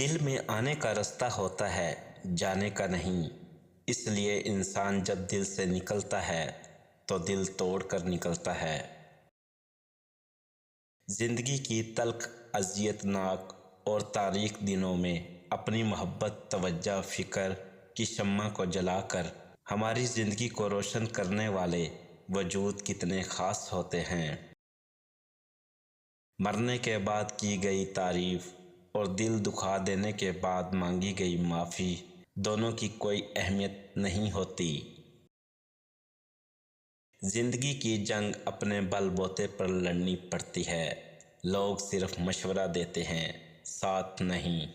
دل میں آنے کا راستہ ہوتا ہے، جانے کا نہیں۔ اس لیے انسان جب دل سے نکلتا ہے تو دل توڑ کر نکلتا ہے۔ زندگی کی تلخ، اذیت ناک اور تاریک دنوں میں اپنی محبت، توجہ، فکر کی شمع کو جلا کر ہماری زندگی کو روشن کرنے والے وجود کتنے خاص ہوتے ہیں۔ مرنے کے بعد کی گئی تعریف اور دل دکھا دینے کے بعد مانگی گئی معافی دونوں کی کوئی اہمیت نہیں ہوتی۔ زندگی کی جنگ اپنے بل بوتے پر لڑنی پڑتی ہے۔ لوگ صرف مشورہ دیتے ہیں، ساتھ نہیں۔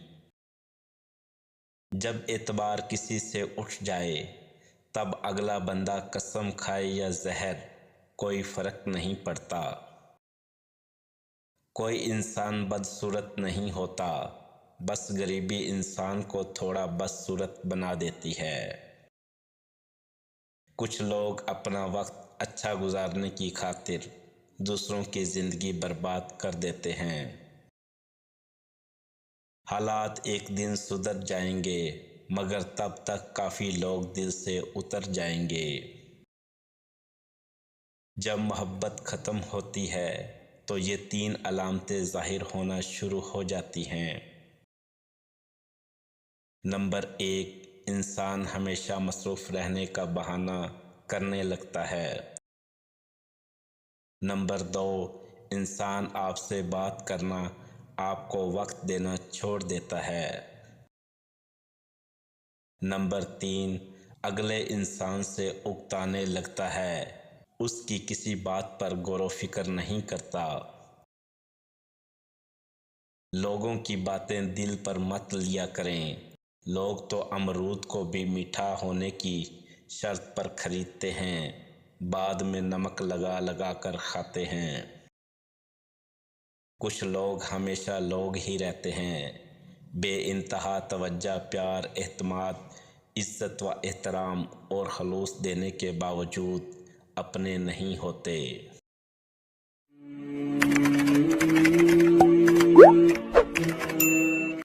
جب اعتبار کسی سے اٹھ جائے تب اگلا بندہ قسم کھائے یا زہر، کوئی فرق نہیں پڑتا۔ کوئی انسان بدصورت نہیں ہوتا، بس غریبی انسان کو تھوڑا بدصورت بنا دیتی ہے۔ کچھ لوگ اپنا وقت اچھا گزارنے کی خاطر دوسروں کی زندگی برباد کر دیتے ہیں۔ حالات ایک دن سدھر جائیں گے مگر تب تک کافی لوگ دل سے اتر جائیں گے۔ جب محبت ختم ہوتی ہے تو یہ 3 علامتیں ظاہر ہونا شروع ہو جاتی ہیں۔ نمبر 1، انسان ہمیشہ مصروف رہنے کا بہانہ کرنے لگتا ہے۔ نمبر 2، انسان آپ سے بات کرنا، آپ کو وقت دینا چھوڑ دیتا ہے۔ نمبر 3، اگلے انسان سے اکتانے لگتا ہے، اس کی کسی بات پر غور و فکر نہیں کرتا۔ لوگوں کی باتیں دل پر مت لیا کریں۔ لوگ تو امرود کو بھی میٹھا ہونے کی شرط پر خریدتے ہیں، بعد میں نمک لگا لگا کر کھاتے ہیں۔ کچھ لوگ ہمیشہ لوگ ہی رہتے ہیں، بے انتہا توجہ، پیار، اعتماد، عزت و احترام اور خلوص دینے کے باوجود اپنے نہیں ہوتے۔